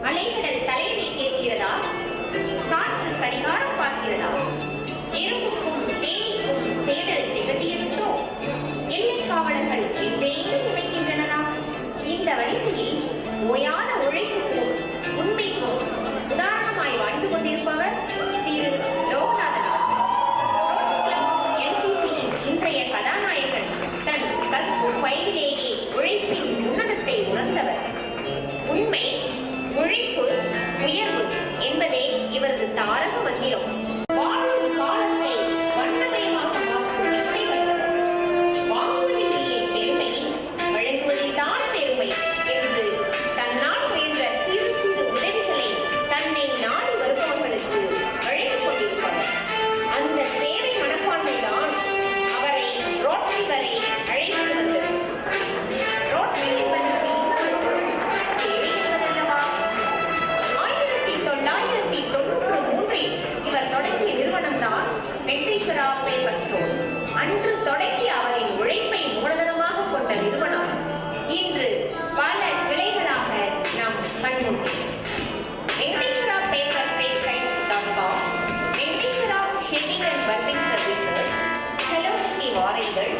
அலைகடல் தலைமை கேட்கிறதா? காற்று கடிகாரம் பார்க்கிறதா? எறும்புக்கும் தேனீக்கும் தேடல் திகட்டியதுண்டோ? எல்லை காவலர்கள் எங்கேயும் நினைக்கின்றனரா? இந்த வரிசையில் ஓயாத உழைப்புக்கும் உண்மைக்கும் உதாரணமாய் வாழ்ந்து கொண்டிருப்பவர் திரு லோகநாதன். NCCயின் இன்றைய கதாநாயகன் தன் கற்பு வயதிலேயே உழைப்பின் உன்னதத்தை உணர்ந்தவர். உண்மை, உழைப்பு, உயர்வு என்பதே இவரது தாரக மந்திரம். வாழும் காலத்தை வண்ணமயமாக மாற்றும் வித்தை வந்தவர். வாங்குவதிலேயே பெருமை, வழங்குவதில்தான் பெருமை என்று தன்னால் முயன்ற சிறு சிறு உதவிகளை தன்னை நாடி வருபவர்களுக்கு வழங்கிக் கொண்டிருப்பவர். அந்த சேவை மனப்பான்மைதான் அவரை ரோட்டரி வரை அழைத்து வந்தது. ரோட்டரி என்பதற்கு சேவை என்பதல்லவா? 1993 இவர் தொடங்கிய நிறுவனம்தான் வெங்கடேஸ்வரா பேப்பர் ஸ்டோர். அன்று தொடங்கிய அவரின் உழைப்பை மூலதனமாக கொண்ட நிறுவனம் இன்று பல கிளைகளாக நாம் கண்டுள்ளோம். வெங்கடேஸ்வரா பேப்பர் பேஸ்கைட்.com, Venkateswara shading and bunting services, hello city வாரங்கள்,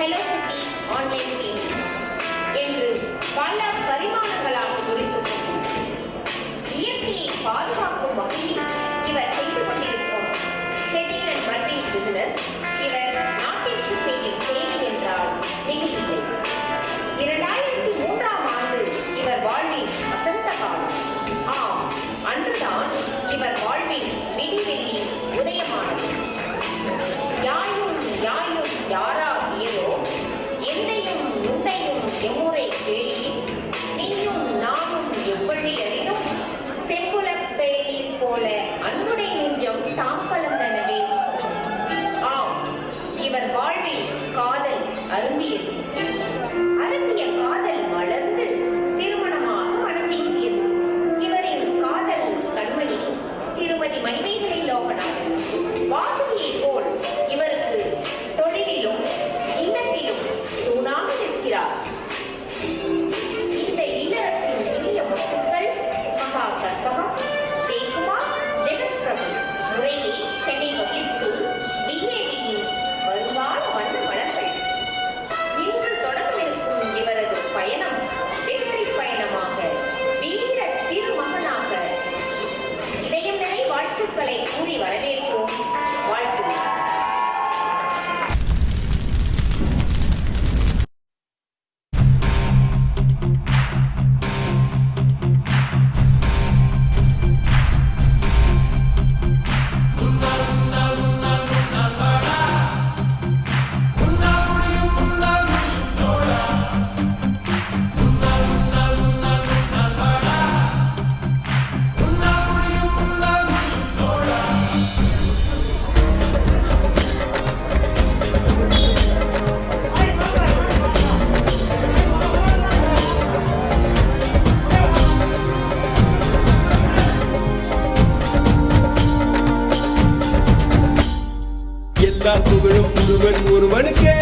ஹலோ சிட்டி ஆன்லைன் கேம் என்று பல பரிமாணங்களாக குறித்துக் கொண்டுள்ளது. இயற்கையை பாதுகாக்கும் வகையில் இவர் செய்து கொண்டிருக்கும் ஷெட்டிங் அண்ட் பண்டிங் பிசினஸ் இவர் நாட்டிற்கு செய்யும் சேவை என்றால் மிகையில்லை. 2003ஆம் ஆண்டு இவர் வாழ்வின் வசந்த காலம். ஆம், அன்றுதான் இவர் வாழ்வின் விடிவெள்ளி உதயமானது. யாயும் யாயும் யாராகியதோ என்னையும் முந்தையும் எம்முறை கேளி, நீயும் நானும் எவ்வழி அறிந்தும் செம்புலப்பேளிர் போல அன்புடை நெஞ்சம் தாம் கலந்தனவே. ஆம், இவர் வாழ்வில் காதல் அரும்பியது. அரும்பிய காதல் மலர்ந்து திருமணமாக மனம் வீசியது. இவரின் காதல் கண்மணி திருமதி மணிமேகலை லோகநாதன். வாசுகியை போல் இவருக்கு தொழிலிலும் இல்லத்திலும் தூணாக நிற்கிறார். இந்த இல்லறத்தின் இனிய முத்துக்கள் மகா கற்பகம், ஜெயக்குமார், ஜெகத் பிரபு முறையே சென்னை பப்ளிக் ஸ்கூல் DAVயின் வருங்கால வண்ண மலர்கள். இன்று தொடங்கவிருக்கும் இவரது பயணம் வெற்றி பயணமாக, வீர திருமகனாக இதயம் நிறை வாழ்த்துக்களை கூறி வரவேற்போம். வாழ்த்துக்கள். புகழும் ஒருவன் ஒருவனுக்கே,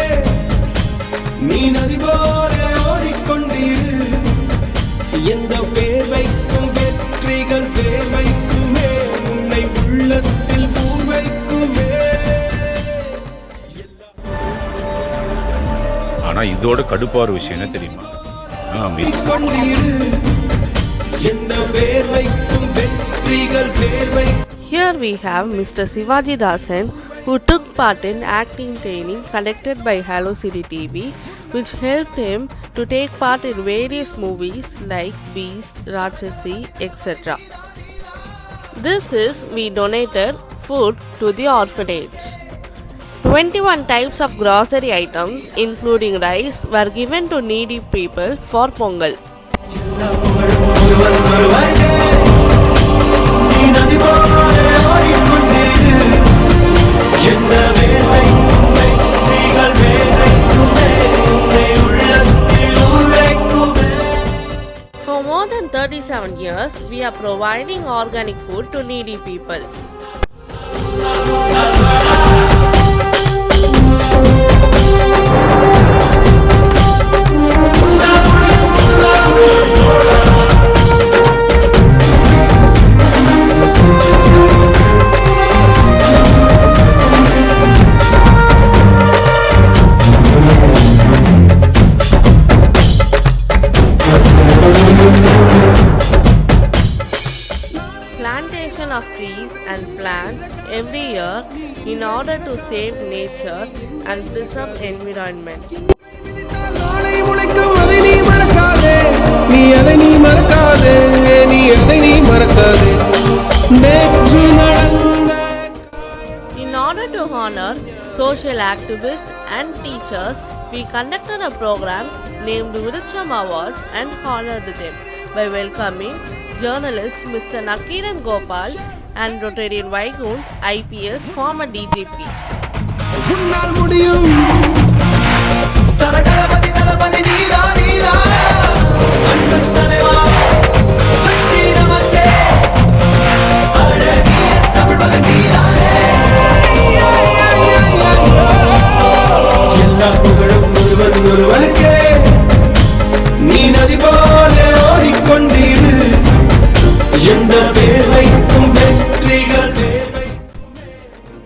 நீ நதி போல ஓடிக்கொண்டீர். எந்த பேர் வைக்கும் வெற்றிகள் பேர் வைக்குமே, உன்னை உள்ளத்தில் பூர் வைக்குமே. ஆனா இதோட கடுப்பான விஷயம் என்ன தெரியுமா? எந்த பேர் வைக்கும் வெற்றிகள் பேர் வைக்கும். Here we have Mr. Sivaji Dasan, who took part in acting training conducted by Hello City TV, which helped him to take part in various movies like Beast, Rakshasi, etc. This is we donated food to the orphanage. 21 types of grocery items including rice were given to needy people for Pongal. For more than 37 years, we are providing organic food to needy people. Plantation of trees and plants every year in order to save nature and preserve environment. நாளை உழைக்கும் அதை நீ மறக்காதே நீ அதை நீ மறக்காதே நீ அதை நீ மறக்காதே நேற்று நடந்த In order to honor social activists and teachers, we conducted a program named Virucham Awards and honored them by welcoming journalist Mr. Nakiran Gopal and Rotarian Vaikunth IPS former DGP. உன்னால் முடியும் தரகரபதி தரபதி நீரா நீரா அன்பு தலைவா வெற்றி நமக்கே அழகிய தமிழ் மகன் நீரானே எல்லா புகழும் ஒருவனுக்கே நீ நதி போல ஓடிக்கொண்டிரு எந்த வேலைக்கும் வெற்றிகள் தேவை.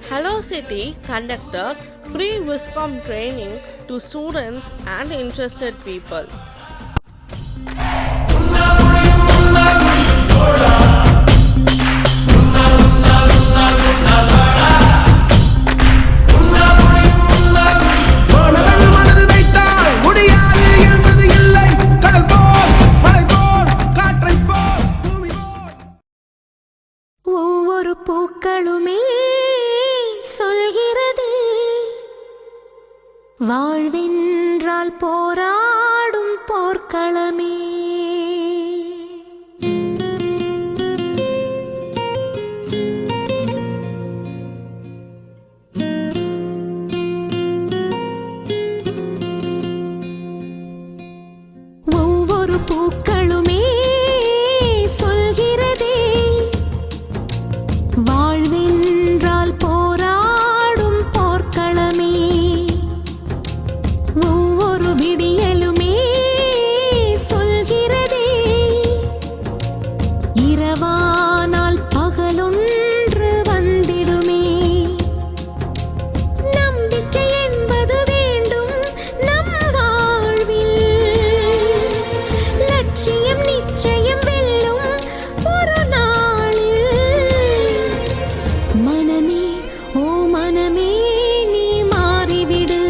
Hello City conducted free WISCOM training to students and interested people. மாணவன் மனது வைத்தால் முடியாது என்பது இல்லை கடல் போல் மலை போல் காற்றை போல் பூமி போல் ஒவ்வொரு பூக்களுமே சொல்கிறது வாழ்வென்றால் போராடும் போர்க்களமே. ஒவ்வொரு பூக்களுமே சொல்கிறதே வாழ்வென்றால் போராடும் போர்க்களமே. ஒவ்வொரு விடியலுமே சொல்கிறதே இரவானால் பகலொன்று வந்திடுமே. நம்பிக்கை என்பது வேண்டும் நம் வாழ்வில், லட்சியம் நிச்சயம் வெல்லும் ஒரு நாளில். மனமே ஓ மனமே நீ மாறிவிடு,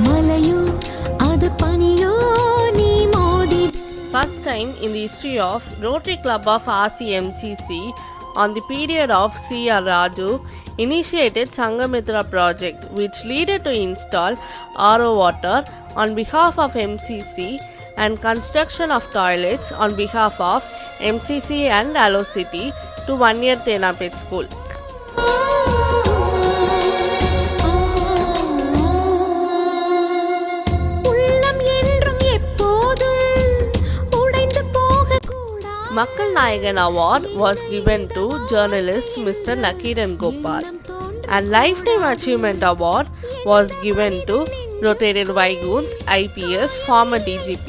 மலையோ அது பனியோ நீ மோதி. First time in the history of Rotary Club of RCMCC on the period of C.R. Raju initiated Sangamitra project which leaded to install RO water on behalf of MCC and construction of toilets on behalf of MCC and Allo City to 1-year Tenapet school. உள்ளம் என்றும் எப்போதும் உடைந்து போகக்கூடாது. Makkal Nayagan Award was given to journalist Mr. Nakiran Gopal and Lifetime Achievement Award was given to Rotarian Vaikunth IPS former DGP.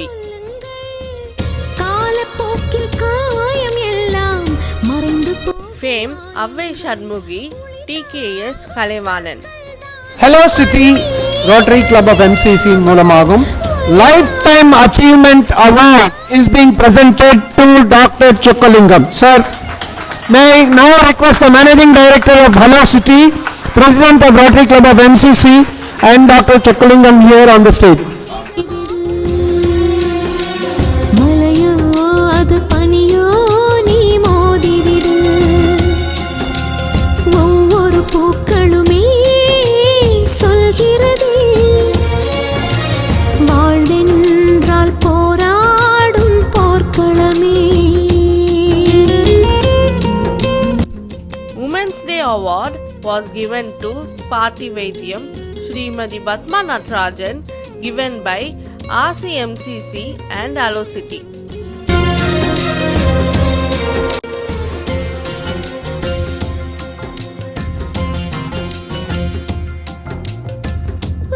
காலப்போக்கில் காயம் எல்லாம் மறைந்து போ. Fame Avvai Shanmugi TKS Kalevanan. Hello City Rotary Club of MCC மூலமாகும் Lifetime Achievement Award is being presented to Dr. Chokkalingam. Sir, may I now request the Managing Director of Hello City, President of Rotary Club of MCC and Dr. Chokkalingam here on the stage. மலையோ அது பனியோ நீ மோதிவிடு, ஒவ்வொரு பூக்களுமே சொல்கிறதே வாழ்வென்றால் போராடும் போர்க்களமே. Women's Day Award was given to Parthi Vaidyam Srimati Padma Natarajan given by RCMCC and Allocity.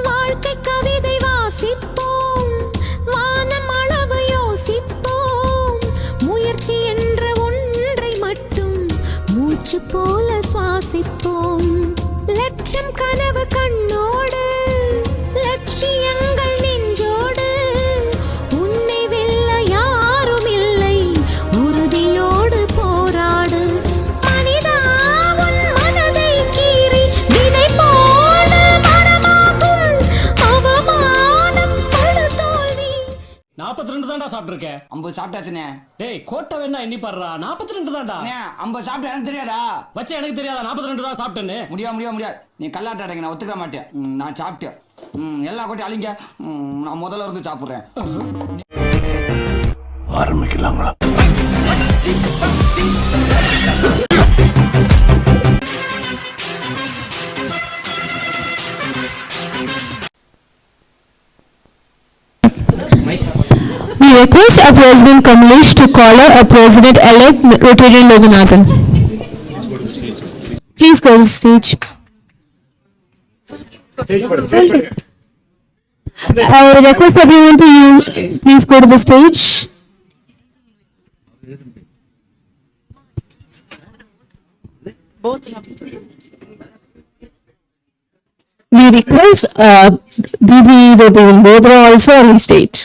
வாழ்க்கை கவிதை வாசிப்போம், வானம் அளவு யோசிப்போம், முயற்சி என்ற ஒன்றை மட்டும் மூச்சு போல சுவாசிப்போம். லட்சம் கனவு கண்ணோடு, லட்சியங்கள் நெஞ்சோடு, உன்னை வெல்ல யாரும் இல்லை, உறுதியோடு போராடு. மனிதா உன் மனதை கீறி விதை போல மரமாகும், அவமானம் படு தோல்வி. 42 தான்டா சாப்பிட்டுருக்கேன். 50 சாப்பிட்டாச்சுண்ணே. டேய் கோட்டை வேணா எண்ணி பாடுறா. 42 தான்டா. 50 சாப்பிட்டு எனக்கு தெரியாதா? வச்சு எனக்கு தெரியாதா 42 தான் சாப்பிட்டேன்னு? முடியாது. நீ கல்லாட்டாடங்க, நான் ஒத்துக்க மாட்டேன். நான் சாப்பிட்டேன். எல்லா கோட்டையும் அழிங்க. நான் முதல்ல இருந்து சாப்பிட்றேன். ஆரம்பிக்கலாங்களா? We request our President Kamlesh to call a President-elect Rotarian Loganathan. Please go to the stage. I request everyone to please go to the stage. We request DG Rotarian Bodra also on the stage.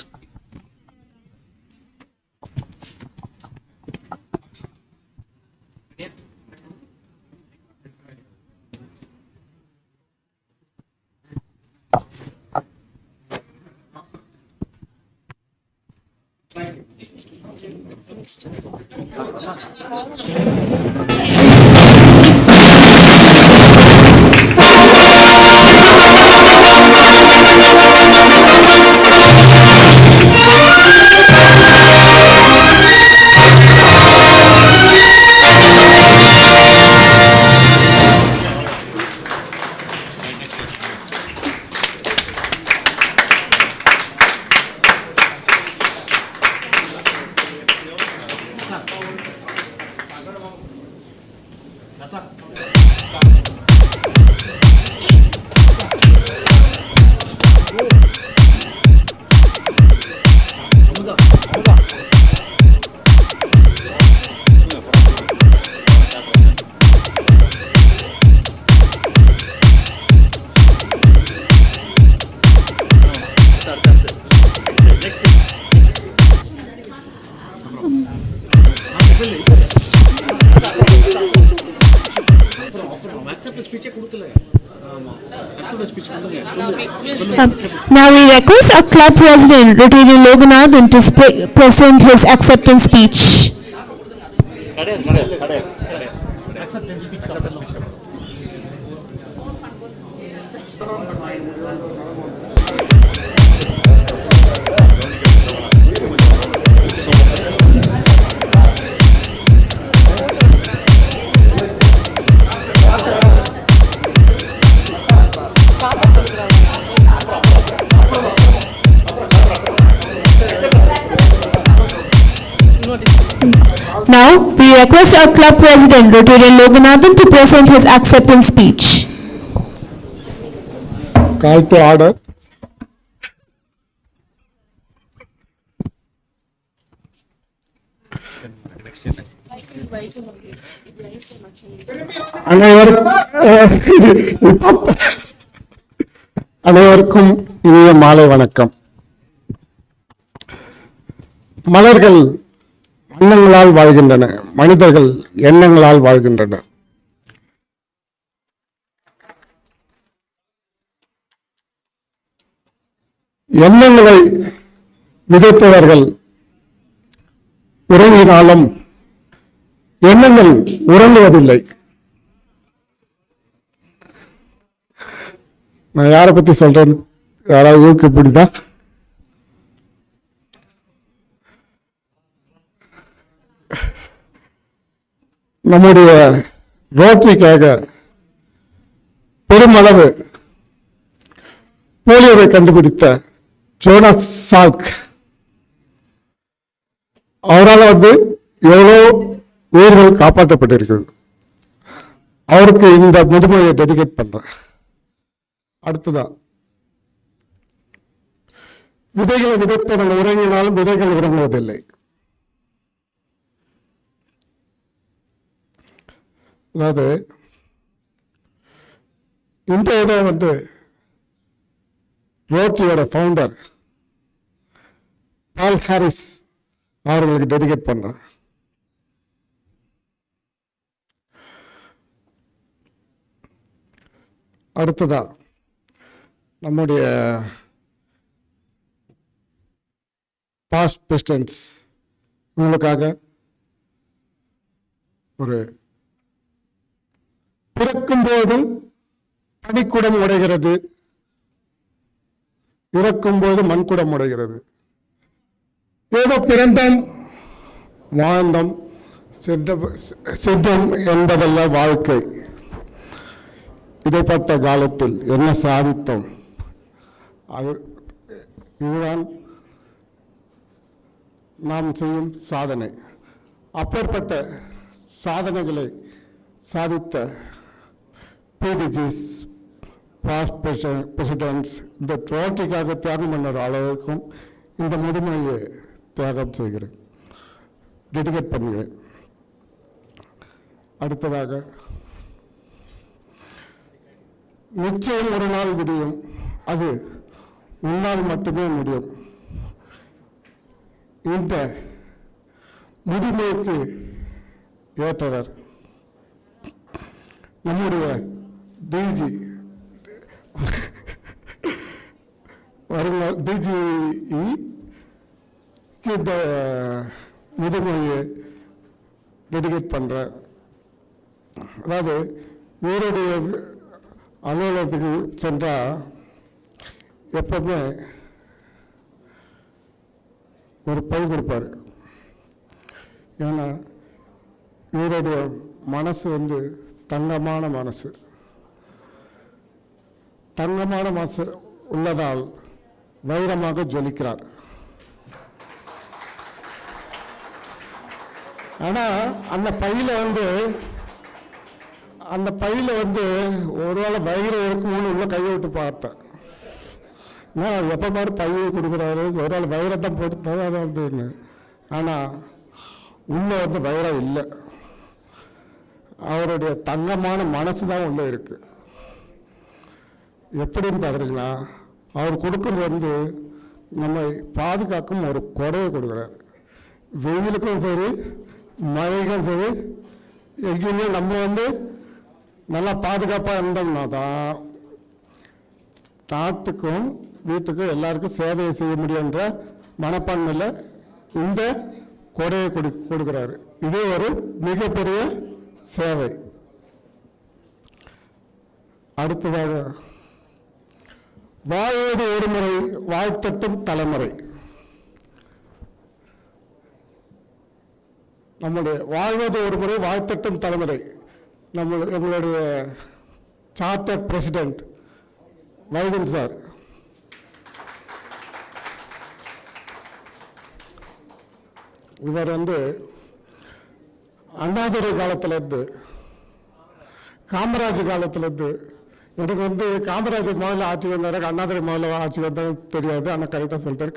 Now we request our club president, Rotarian Loganathan, to present his acceptance speech. Now, we request our club president, Rotarian Loganathan, to present his acceptance speech. Call to order. அனைவருக்கும் இனிய மாலை வணக்கம். மலர்கள் எண்ணங்களால் வாழ்கின்றன, மனிதர்கள் எண்ணங்களால் வாழ்கின்றனர். எண்ணங்களை விதைப்பவர்கள் உறங்கினாலும் எண்ணங்கள் உறங்குவதில்லை. நான் யாரை பத்தி சொல்றேன், யாராவது ஊருக்கு புரியுதா? நம்முடைய ரோட்டரிக்காக பெருமளவு போலியோவை கண்டுபிடித்த ஜோனாஸ் சால்க் அவரால் எவ்வளோ உயிர்கள் காப்பாற்றப்பட்டிருக்கு. அவருக்கு இந்த முதுமையை டெடிகேட் பண்றேன். அடுத்ததா விதைகளை விதைத்தவர்கள் உறங்கினாலும் விதைகள் உறங்குவதில்லை. அதாவது இந்த இதை ரோட்டரியோட ஃபவுண்டர் பால் ஹாரிஸ் அவர்களுக்கு டெடிகேட் பண்றேன். அடுத்ததா நம்முடைய பாஸ்ட் பிரசிடென்ட்ஸ் உங்களுக்காக ஒரு பிறக்கும்போது பனிக்குடம் உடைகிறது, இறக்கும்போது மண்குடம் உடைகிறது. ஏதோ பிறந்தோம் வாழ்ந்தோம் சென்றோம் என்பதல்ல வாழ்க்கை. இடைப்பட்ட காலத்தில் என்ன சாதித்தோம், அது இதுதான் நாம் செய்யும் சாதனை. அப்பேற்பட்ட சாதனைகளை சாதித்த பிடிஜிஸ் பாஸ்ட் பிரசிடென்ட்ஸ் இந்த ரோட்டரிக்காக தியாகம் பண்ணுற அளவுக்கும் இந்த முதுமையை தியாகம் செய்கிறேன், டெடிகேட் பண்ணுகிறேன். அடுத்ததாக நிச்சயம் ஒரு நாள் விடியும், அது உன்னால் மட்டுமே முடியும். இந்த முதுமைக்கு ஏற்றவர் நம்முடைய டிஜி டிஜி இந்த முதுமையை டெடிகேட் பண்ற. அதாவது இவருடைய அலுவலகத்துக்கு சென்றா எப்பவுமே ஒரு பை கொடுப்பார். ஏன்னா இவருடைய மனசு தங்கமான மனசு. தங்கமான மனசு உள்ளதால் வைரமாக ஜொலிக்கிறார். ஆனா அந்த பையில ஒருவேளை வைரம் இருக்கும்னு உள்ள கையை விட்டு பார்த்தேன். எப்ப பாரு பையை கொடுக்குறாரு, ஒருவேளை வைரத்தை போட்டு தராரு அப்படின்னு. ஆனா உள்ள வைரம் இல்லை, அவருடைய தங்கமான மனசு தான் உள்ள இருக்கு. எப்படின்னு பாக்குறீங்களா, அவர் கொடுக்கறது நம்மை பாதுகாக்கும் ஒரு கொடையை கொடுக்குறாரு. வெயிலுக்கும் சரி மழைக்கும் சரி எங்கேயுமே நம்ம நல்லா பாதுகாப்பாக இருந்தோம்னா தான் நாட்டுக்கும் வீட்டுக்கும் எல்லாருக்கும் சேவையை செய்ய முடியுன்ற மனப்பான்மையில் இந்த கொடையை கொடுக்குறாரு. இது ஒரு மிகப்பெரிய சேவை. அடுத்ததாக வாழ்வது ஒரு முறை வாழ்த்தட்டும் தலைமுறை. நம்முடைய வாழ்வது ஒரு முறை வாழ்த்தட்டும் தலைமுறை. நம்மளுடைய சார்ட்டர் பிரசிடென்ட் வைகன் சார் இவர் அண்ணாதுரை காலத்திலிருந்து காமராஜ் காலத்திலிருந்து எனக்கு காமராஜர் முதல்ல ஆட்சி வந்தாரு, அண்ணாதுரை முதல்ல ஆட்சி வந்தாலும் தெரியாது. ஆனால் கரெக்டாக சொல்லிட்டாரு.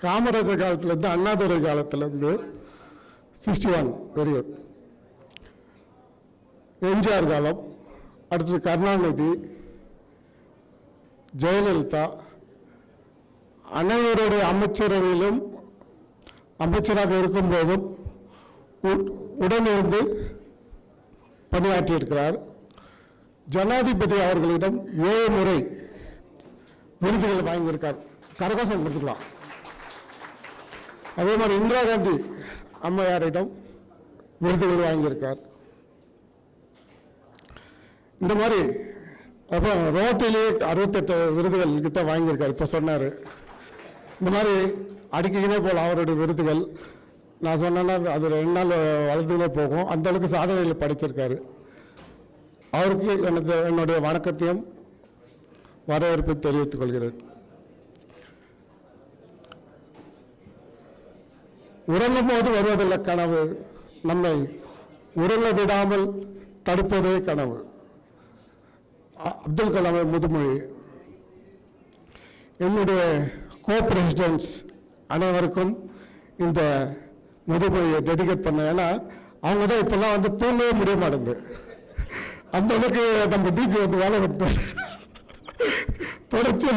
காமராஜர் காலத்திலிருந்து அண்ணாதுரை காலத்திலிருந்து 61 வெரி குட். எம்ஜிஆர் காலம், அடுத்தது கருணாநிதி, ஜெயலலிதா, அனைவருடைய அமைச்சரவையிலும் அமைச்சராக இருக்கும்போதும் உடனிருந்து பணியாற்றியிருக்கிறார். ஜனாதிபதி அவர்களிடம் 7 முறை விருதுகள் வாங்கியிருக்கார். கரகோஷம் கொடுத்துக்கலாம். அதே மாதிரி இந்திரா காந்தி அம்மையாரிடம் விருதுகள் வாங்கியிருக்கார். இந்த மாதிரி அப்போ ரோட்டிலே 68 விருதுகள் கிட்ட வாங்கியிருக்கார். இப்போ சொன்னார். இந்த மாதிரி அடிக்கினே போகலாம் அவருடைய விருதுகள். நான் சொன்னேன்னா அது 2 நாள் வளர்ந்துனே போகும். அந்த அளவுக்கு சாதனைகளை படிச்சிருக்காரு. அவருக்கு என்னுடைய வணக்கத்தையும் வரவேற்பை தெரிவித்துக் கொள்கிறேன். உறங்கும் போது வருவதில்லை கனவு, நம்மை உறங்க விடாமல் தடுப்பதே கனவு. அப்துல் கலாம் முதுமொழி. என்னுடைய கோ பிரசிடென்ட்ஸ் அனைவருக்கும் இந்த முதுமொழியை டெடிகேட் பண்ண. ஏன்னா அவங்க தான் இப்போல்லாம் வந்து தூங்கவே முடிய மாட்டேங்குது. அந்த அளவுக்கு நம்ம டிஜி வந்து வேலை கொடுத்தாரு. தொடர்ச்சி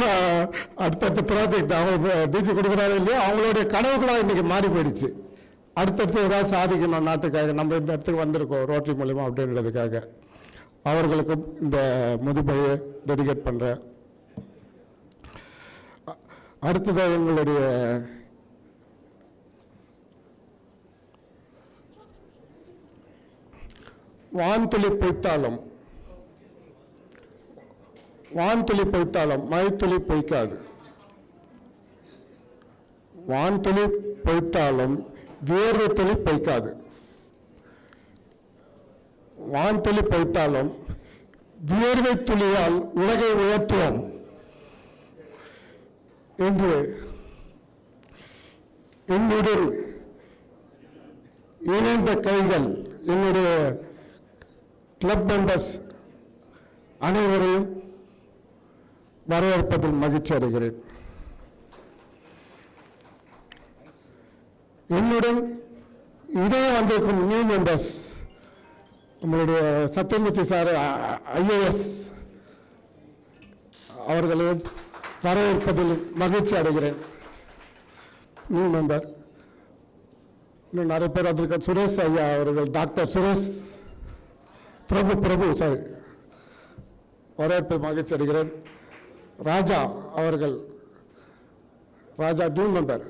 அடுத்தடுத்த ப்ராஜெக்ட் அவங்க டிஜி கொடுக்குறாரு இல்லையா, அவங்களுடைய கனவுகளாக இன்றைக்கி மாறி போயிடுச்சு. அடுத்தடுத்து ஏதாவது சாதிக்கணும் நாட்டுக்காக, நம்ம இந்த இடத்துக்கு வந்திருக்கோம் ரோட்டரி மூலிமா அப்படின்றதுக்காக. அவர்களுக்கும் இந்த முதுமொழியை டெடிகேட் பண்ணுறேன். அடுத்ததாக எங்களுடைய வான்துளி பொய்த்தாலும் மழைத்துளி பொய்க்காது. வான்துளி பொய்த்தாலும் வேர்வை துளி பொய்க்காது. வான்துளி பொய்த்தாலும் வியர்வை துளியால் உலகை உயர்த்துவோம் என்று என்னுடன் இணைந்த கைகள், என்னுடைய கிளப் மெம்பர்ஸ் அனைவரையும் வரவேற்பதில் மகிழ்ச்சி அடைகிறேன். என்னுடன் இடையே வந்திருக்கும் நியூ மெம்பர்ஸ், நம்மளுடைய சத்யமூர்த்தி சார் IAS அவர்களையும் வரவேற்பதில் மகிழ்ச்சி அடைகிறேன். நியூ மெம்பர் இன்னும் நிறைய பேர் வந்திருக்க. சுரேஷ் ஐயா அவர்கள், டாக்டர் சுரேஷ் பிரபு சாரி, வரவேற்பதில் மகிழ்ச்சி அடைகிறேன். ராஜா அவர்கள், ராஜா நியூ மெம்பர்,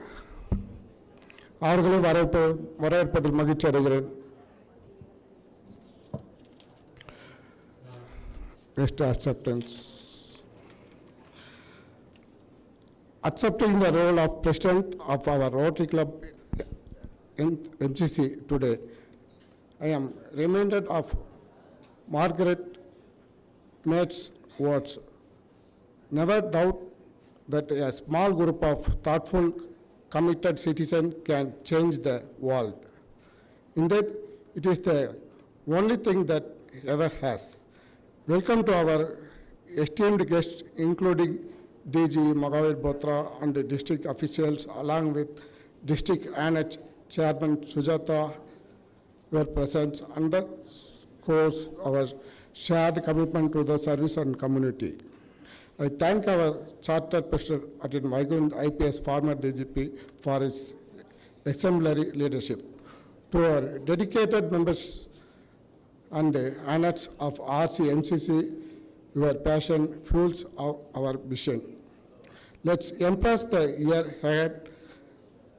அவர்களையும் வரவேற்பதில் மகிழ்ச்சி அடைகிறேன். Best acceptance. Accepting the role of President of our Rotary Club MCC today, I am reminded of Margaret Mead's words. Never doubt that a small group of thoughtful, committed citizens can change the world. Indeed, it is the only thing that ever has. Welcome to our esteemed guests, including DG Magavir Botra and the district officials, along with District Annex Chairman Sujata. Your presence underscores our shared commitment to the service and community. I thank our Chartered President Atin Vaikund IPS, former DGP, for his exemplary leadership. To our dedicated members and annex of RC MCC, your passion fuels our mission. Let's embrace the year ahead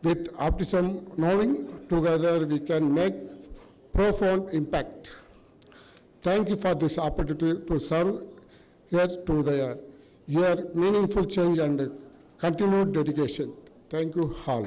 with optimism, knowing together we can make profound impact. Thank you for this opportunity to serve here to the year, meaningful change and continued dedication. Thank you all.